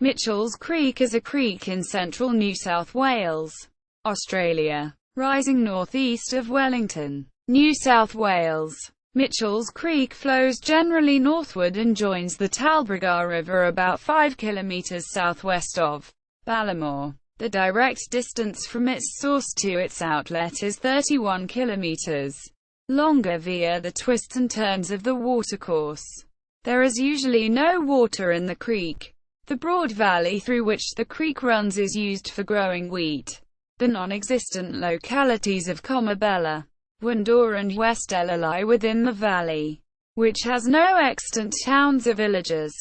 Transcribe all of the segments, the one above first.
Mitchell's Creek is a creek in central New South Wales, Australia, rising northeast of Wellington, New South Wales. Mitchell's Creek flows generally northward and joins the Talbragar River about 5 kilometres southwest of Ballimore. The direct distance from its source to its outlet is 31 kilometres, longer via the twists and turns of the watercourse. There is usually no water in the creek. The broad valley through which the creek runs is used for growing wheat. The non-existent localities of Comobella, Windorah and Westella lie within the valley, which has no extant towns or villages.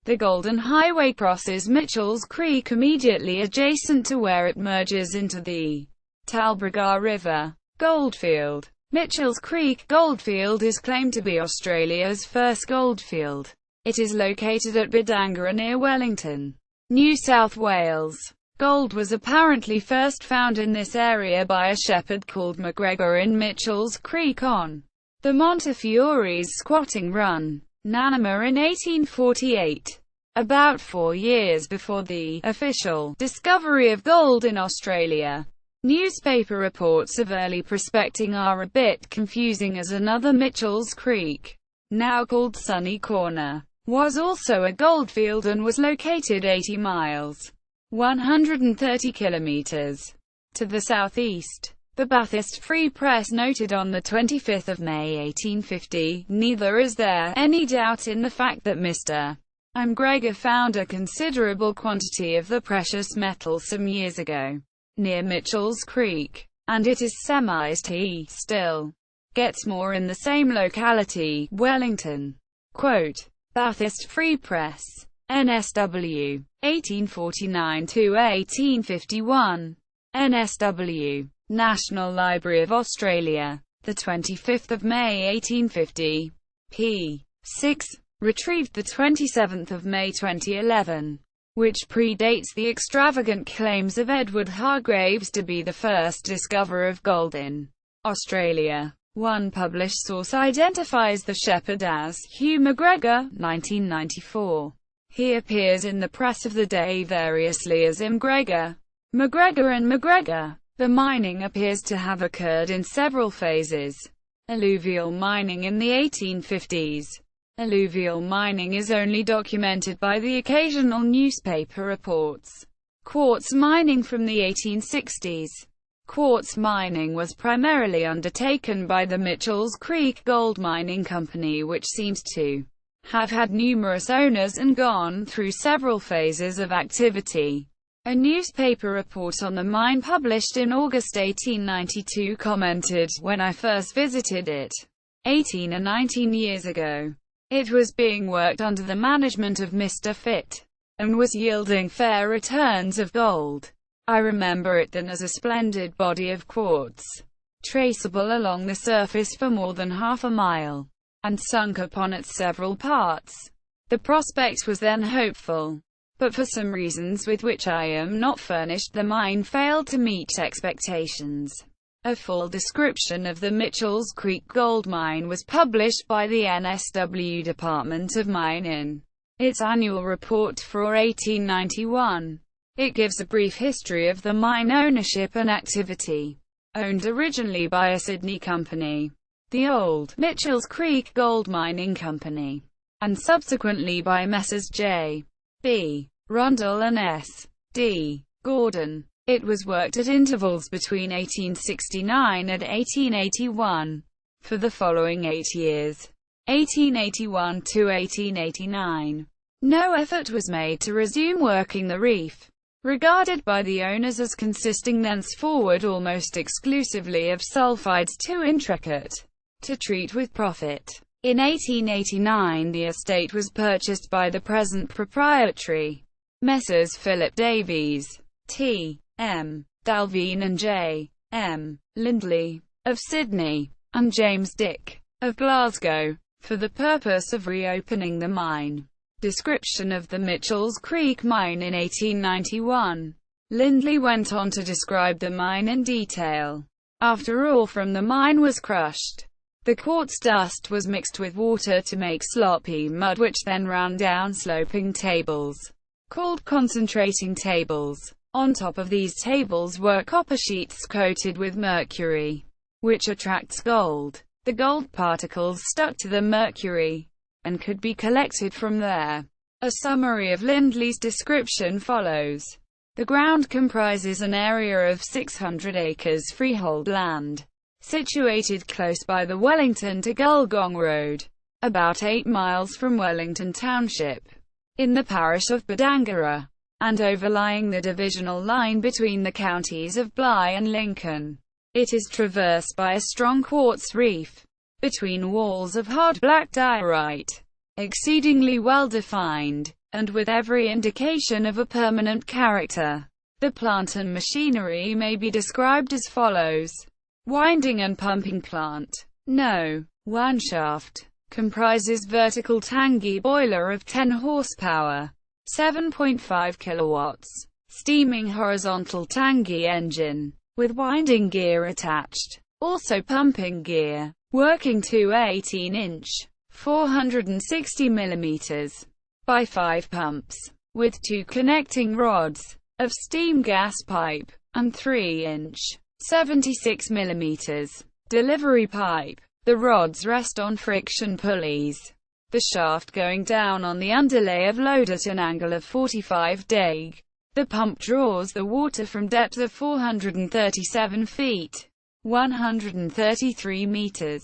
The Golden Highway crosses Mitchell's Creek immediately adjacent to where it merges into the Talbragar River. Goldfield. Mitchell's Creek goldfield is claimed to be Australia's first goldfield. It is located at Windorah near Wellington, New South Wales. Gold was apparently first found in this area by a shepherd called McGregor in Mitchell's Creek on the Montefiore's Squatting Run, Nanama in 1848, about 4 years before the official discovery of gold in Australia. Newspaper reports of early prospecting are a bit confusing, as another Mitchell's Creek, now called Sunny Corner, was also a goldfield and was located 80 miles, 130 kilometers, to the southeast. The Bathurst Free Press noted on 25 May 1850, "Neither is there any doubt in the fact that Mr. McGregor found a considerable quantity of the precious metal some years ago, near Mitchell's Creek, and it is surmised he still gets more in the same locality, Wellington." Quote, Bathurst Free Press, NSW, 1849–1851, NSW, National Library of Australia, 25 May 1850, p. 6, retrieved 27 May 2011, which predates the extravagant claims of Edward Hargraves to be the first discoverer of gold in Australia. One published source identifies the shepherd as Hugh McGregor, 1994. He appears in the press of the day variously as McGregor, McGregor and McGregor. The mining appears to have occurred in several phases. Alluvial mining in the 1850s. Alluvial mining is only documented by the occasional newspaper reports. Quartz mining from the 1860s. Quartz mining was primarily undertaken by the Mitchell's Creek Gold Mining Company, which seems to have had numerous owners and gone through several phases of activity. A newspaper report on the mine published in August 1892 commented, "When I first visited it, 18 or 19 years ago, it was being worked under the management of Mr. Fitt, and was yielding fair returns of gold. I remember it then as a splendid body of quartz, traceable along the surface for more than half a mile, and sunk upon its several parts. The prospect was then hopeful, but for some reasons with which I am not furnished, the mine failed to meet expectations." A full description of the Mitchell's Creek gold mine was published by the NSW Department of Mine in its annual report for 1891. It gives a brief history of the mine ownership and activity. Owned originally by a Sydney company, the old Mitchell's Creek Gold Mining Company, and subsequently by Messrs. J. B. Rundle and S. D. Gordon. It was worked at intervals between 1869 and 1881, for the following 8 years, 1881 to 1889. No effort was made to resume working the reef, regarded by the owners as consisting thenceforward almost exclusively of sulfides too intricate to treat with profit. In 1889 the estate was purchased by the present proprietary, Messrs. Philip Davies, T. M. Dalveen and J. M. Lindley, of Sydney, and James Dick, of Glasgow, for the purpose of reopening the mine. Description of the Mitchell's Creek mine in 1891. Lindley went on to describe the mine in detail. After ore from the mine was crushed, the quartz dust was mixed with water to make sloppy mud, which then ran down sloping tables. called concentrating tables. On top of these tables were copper sheets coated with mercury, which attracts gold. The gold particles stuck to the mercury, and could be collected from there. A summary of Lindley's description follows. The ground comprises an area of 600 acres freehold land, situated close by the Wellington to Gulgong Road, about 8 miles from Wellington Township, in the parish of Badangarra, and overlying the divisional line between the counties of Bligh and Lincoln. It is traversed by a strong quartz reef, between walls of hard black diorite, exceedingly well defined, and with every indication of a permanent character. The plant and machinery may be described as follows. Winding and pumping plant. No. 1 shaft. Comprises vertical Tangi boiler of 10 horsepower, 7.5 kilowatts. Steaming horizontal Tangi engine, with winding gear attached. Also pumping gear. Working to 18-inch, 460 mm, by 5 pumps, with 2 connecting rods, of steam gas pipe, and 3-inch, 76 mm, delivery pipe. The rods rest on friction pulleys. The shaft going down on the underlay of load at an angle of 45 deg. The pump draws the water from depth of 437 feet, 133 meters.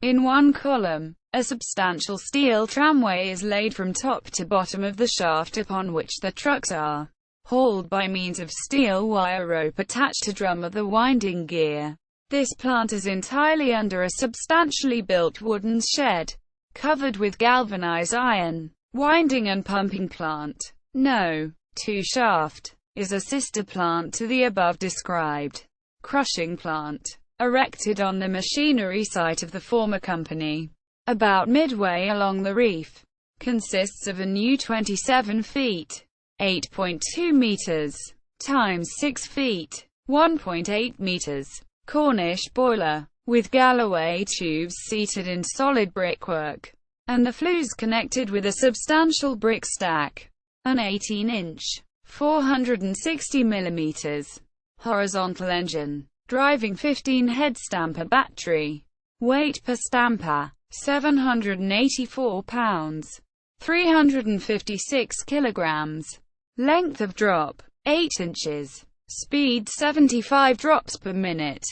In one column, a substantial steel tramway is laid from top to bottom of the shaft, upon which the trucks are hauled by means of steel wire rope attached to drum of the winding gear. This plant is entirely under a substantially built wooden shed, covered with galvanized iron. Winding and pumping plant. No. 2 shaft, is a sister plant to the above described. Crushing plant, erected on the machinery site of the former company, about midway along the reef, consists of a new 27 feet, 8.2 meters, times 6 feet, 1.8 meters, Cornish boiler, with Galloway tubes seated in solid brickwork, and the flues connected with a substantial brick stack. An 18-inch, 460 mm, horizontal engine, driving 15-head stamper battery. Weight per stamper, 784 pounds, 356 kilograms. Length of drop, 8 inches. Speed 75 drops per minute.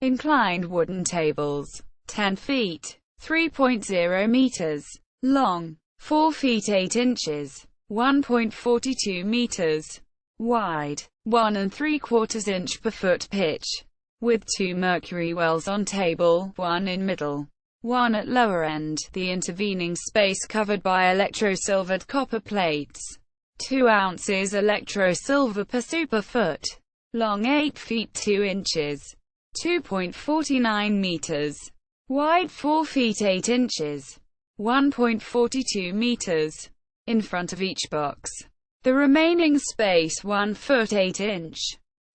Inclined wooden tables, 10 feet, 3.0 meters. Long, 4 feet 8 inches, 1.42 meters. Wide, 1 3/4 inch per foot pitch, with 2 mercury wells on table, 1 in middle, 1 at lower end, the intervening space covered by electro-silvered copper plates. 2 ounces electro-silver per super foot. Long 8 feet 2 inches, 2.49 meters. Wide 4 feet 8 inches, 1.42 meters. In front of each box. The remaining space 1 foot 8 inch,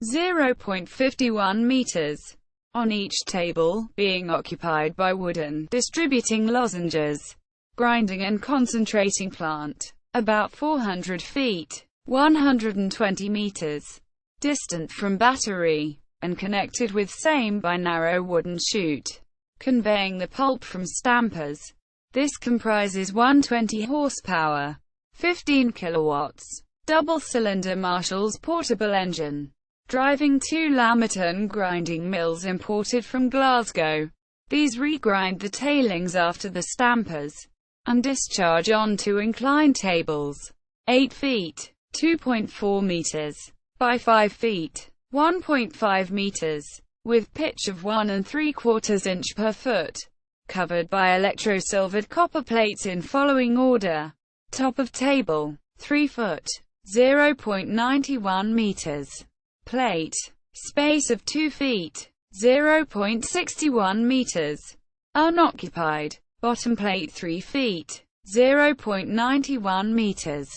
0.51 meters. On each table, being occupied by wooden distributing lozenges, grinding and concentrating plant, about 400 feet, 120 meters, distant from battery, and connected with same by narrow wooden chute, conveying the pulp from stampers. This comprises 120 horsepower, 15 kilowatts, double-cylinder Marshall's portable engine, driving 2 Lamerton grinding mills imported from Glasgow. These regrind the tailings after the stampers, and discharge onto inclined tables, 8 feet, 2.4 meters, by 5 feet, 1.5 meters, with pitch of 1 3/4 inch per foot, covered by electro-silvered copper plates in following order. Top of table, 3 foot, 0.91 meters. Plate, space of 2 feet, 0.61 meters. Unoccupied, bottom plate 3 feet, 0.91 meters.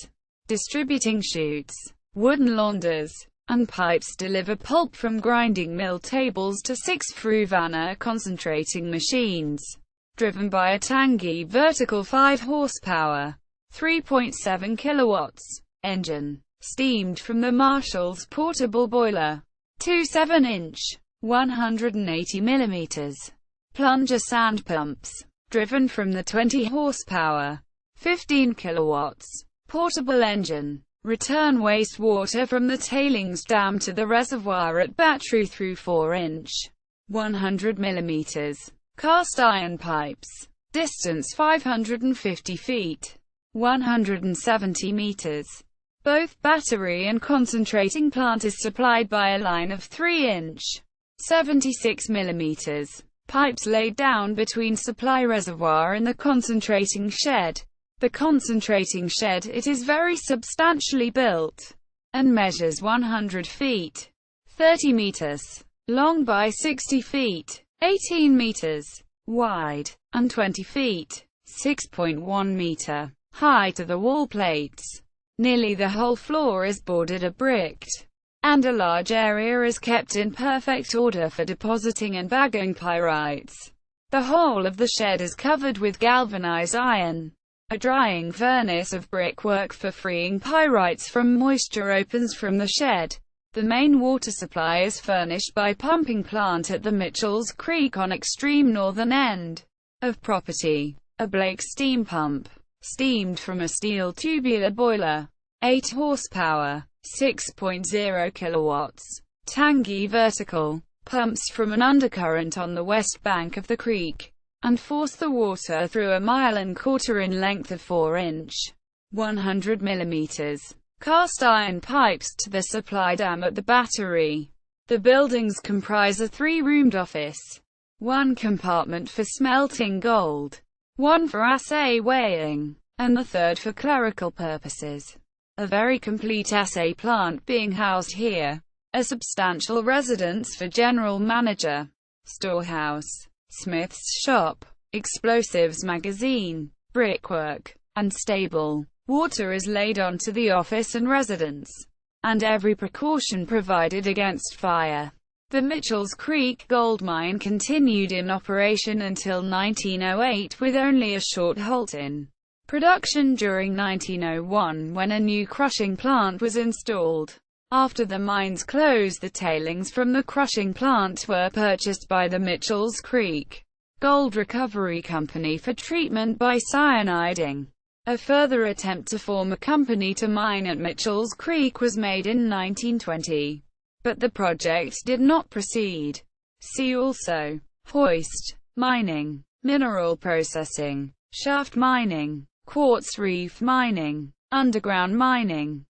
Distributing chutes, wooden launders, and pipes deliver pulp from grinding mill tables to 6 Fruvanna concentrating machines, driven by a Tangi vertical 5 horsepower, 3.7 kilowatts, engine, steamed from the Marshall's portable boiler. Two 7-inch, 180 mm plunger sand pumps, driven from the 20 horsepower, 15 kilowatts portable engine, return wastewater from the tailings dam to the reservoir at Battery through 4-inch, 100 mm cast iron pipes, distance 550 feet, 170 meters. Both battery and concentrating plant is supplied by a line of 3-inch, 76 mm pipes laid down between supply reservoir and the concentrating shed. The concentrating shed, it is very substantially built, and measures 100 feet, 30 meters long by 60 feet, 18 meters wide, and 20 feet, 6.1 meter high to the wall plates. Nearly the whole floor is boarded or bricked, and a large area is kept in perfect order for depositing and bagging pyrites. The whole of the shed is covered with galvanized iron. A drying furnace of brickwork for freeing pyrites from moisture opens from the shed. The main water supply is furnished by pumping plant at the Mitchell's Creek on extreme northern end of property. A Blake steam pump, steamed from a steel tubular boiler, 8 horsepower, 6.0 kilowatts, Tangi vertical, pumps from an undercurrent on the west bank of the creek, and force the water through a 1.25 miles in length of 4-inch, 100 mm cast iron pipes to the supply dam at the Battery. The buildings comprise a 3-roomed office, 1 compartment for smelting gold, 1 for assay weighing, and the 3rd for clerical purposes. A very complete assay plant being housed here. A substantial residence for general manager, storehouse, smith's shop, explosives magazine, brickwork, and stable. Water is laid onto the office and residence, and every precaution provided against fire. The Mitchell's Creek gold mine continued in operation until 1908 with only a short halt in production during 1901 when a new crushing plant was installed. After the mines closed, the tailings from the crushing plant were purchased by the Mitchell's Creek Gold Recovery Company for treatment by cyaniding. A further attempt to form a company to mine at Mitchell's Creek was made in 1920, but the project did not proceed. See also: hoist, mining, mineral processing, shaft mining, quartz reef mining, underground mining.